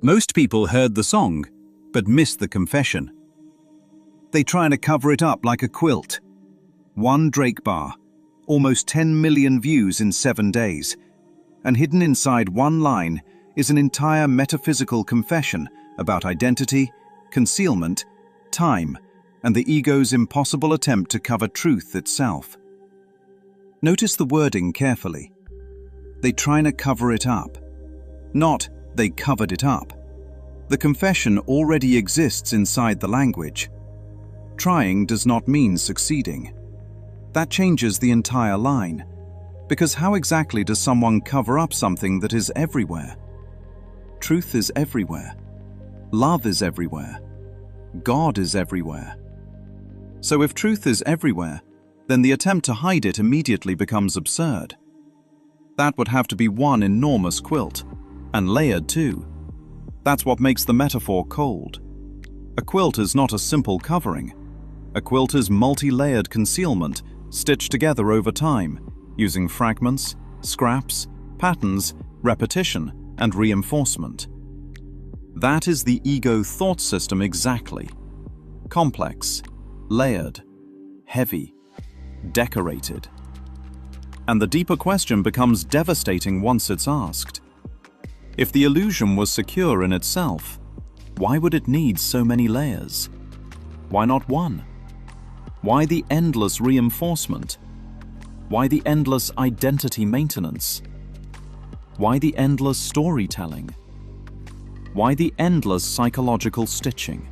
Most people heard the song, but missed the confession. They try to cover it up like a quilt. One Drake bar, almost 10 million views in 7 days, and hidden inside one line is an entire metaphysical confession about identity, concealment, time, and the ego's impossible attempt to cover truth itself. Notice the wording carefully. They try to cover it up. Not, they covered it up. The confession already exists inside the language. Trying does not mean succeeding. That changes the entire line, because how exactly does someone cover up something that is everywhere? Truth is everywhere. Love is everywhere. God is everywhere. So if truth is everywhere, then the attempt to hide it immediately becomes absurd. That would have to be one enormous quilt, and layered too. That's what makes the metaphor cold. A quilt is not a simple covering. A quilt is multi-layered concealment stitched together over time, using fragments, scraps, patterns, repetition, and reinforcement. That is the ego thought system exactly. Complex, layered, heavy, decorated. And the deeper question becomes devastating once it's asked. If the illusion was secure in itself, why would it need so many layers? Why not one? Why the endless reinforcement? Why the endless identity maintenance? Why the endless storytelling? Why the endless psychological stitching?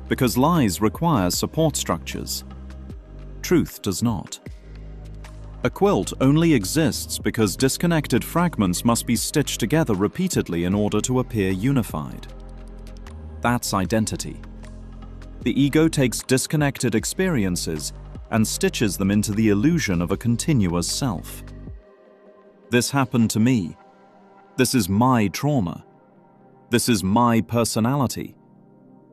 Because lies require support structures. Truth does not. A quilt only exists because disconnected fragments must be stitched together repeatedly in order to appear unified. That's identity. The ego takes disconnected experiences and stitches them into the illusion of a continuous self. This happened to me. This is my trauma. This is my personality.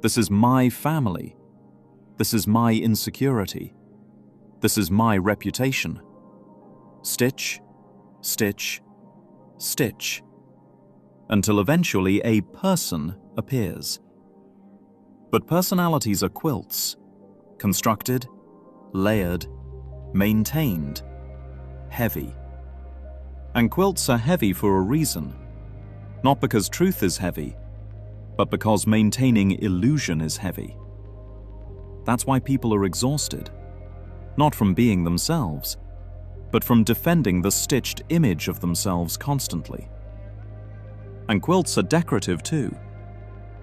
This is my family. This is my insecurity. This is my reputation. Stitch, stitch, stitch, until eventually a person appears. But personalities are quilts, constructed, layered, maintained, heavy. And quilts are heavy for a reason, not because truth is heavy, but because maintaining illusion is heavy. That's why people are exhausted, not from being themselves, but from defending the stitched image of themselves constantly. And quilts are decorative too.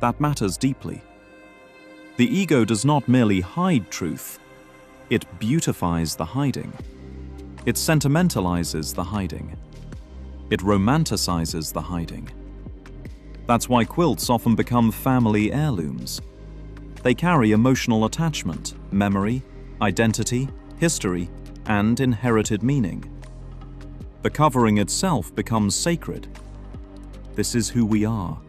That matters deeply. The ego does not merely hide truth, it beautifies the hiding. It sentimentalizes the hiding. It romanticizes the hiding. That's why quilts often become family heirlooms. They carry emotional attachment, memory, identity, history, and inherited meaning. The covering itself becomes sacred. This is who we are.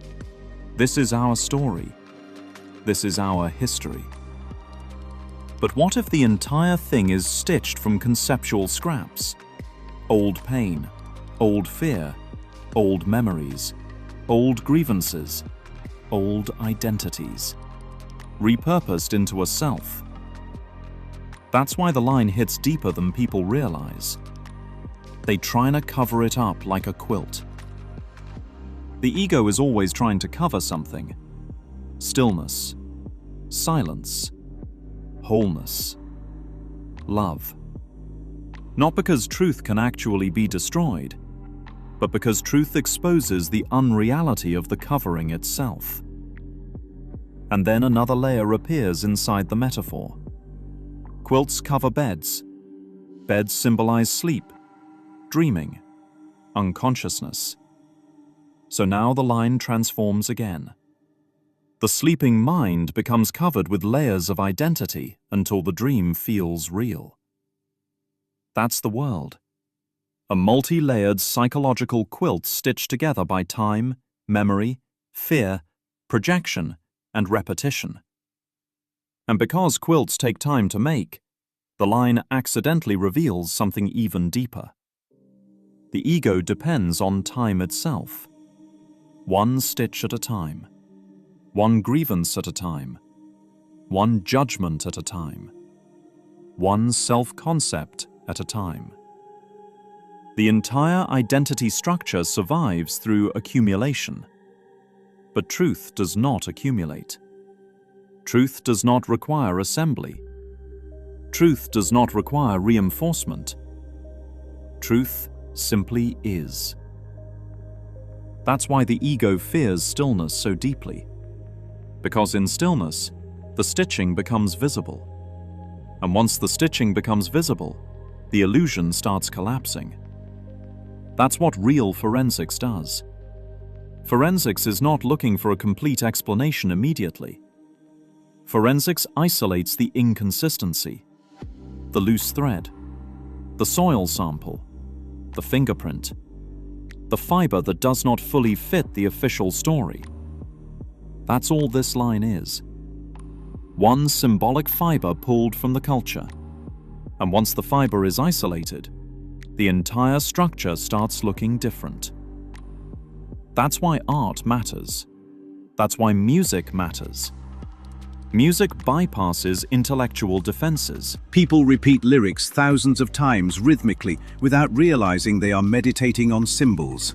This is our story. This is our history. But what if the entire thing is stitched from conceptual scraps? Old pain, old fear, old memories, old grievances, old identities, repurposed into a self. That's why the line hits deeper than people realize. They try to cover it up like a quilt. The ego is always trying to cover something. Stillness, silence, wholeness, love. Not because truth can actually be destroyed, but because truth exposes the unreality of the covering itself. And then another layer appears inside the metaphor. Quilts cover beds. Beds symbolize sleep, dreaming, unconsciousness. So now the line transforms again. The sleeping mind becomes covered with layers of identity until the dream feels real. That's the world. A multi-layered psychological quilt stitched together by time, memory, fear, projection, and repetition. And because quilts take time to make, the line accidentally reveals something even deeper. The ego depends on time itself. one stitch at a time, one grievance at a time, one judgment at a time, one self-concept at a time. The entire identity structure survives through accumulation. But truth does not accumulate. Truth does not require assembly. Truth does not require reinforcement. Truth simply is. That's why the ego fears stillness so deeply. Because in stillness, the stitching becomes visible. And once the stitching becomes visible, the illusion starts collapsing. That's what real forensics does. Forensics is not looking for a complete explanation immediately. Forensics isolates the inconsistency, the loose thread, the soil sample, the fingerprint, the fiber that does not fully fit the official story. That's all this line is. One symbolic fiber pulled from the culture. And once the fiber is isolated, the entire structure starts looking different. That's why art matters. That's why music matters. Music bypasses intellectual defenses. People repeat lyrics thousands of times rhythmically without realizing they are meditating on symbols.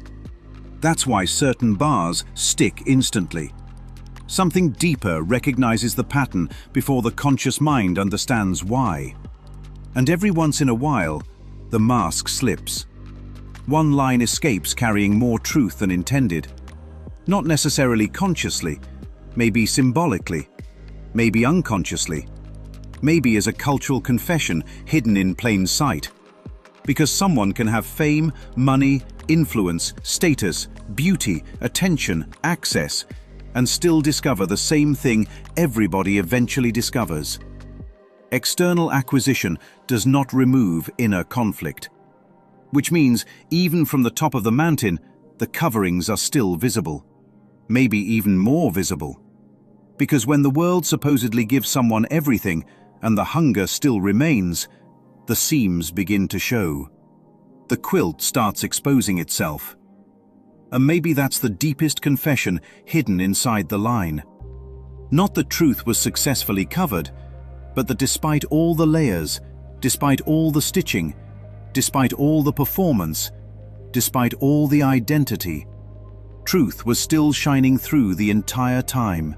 That's why certain bars stick instantly. Something deeper recognizes the pattern before the conscious mind understands why. And every once in a while, the mask slips. One line escapes carrying more truth than intended. Not necessarily consciously, maybe symbolically, maybe unconsciously, maybe as a cultural confession hidden in plain sight. Because someone can have fame, money, influence, status, beauty, attention, access, and still discover the same thing everybody eventually discovers. External acquisition does not remove inner conflict. Which means, even from the top of the mountain, the coverings are still visible. Maybe even more visible. Because when the world supposedly gives someone everything, and the hunger still remains, the seams begin to show. The quilt starts exposing itself. And maybe that's the deepest confession hidden inside the line. Not that truth was successfully covered, but that despite all the layers, despite all the stitching, despite all the performance, despite all the identity, truth was still shining through the entire time,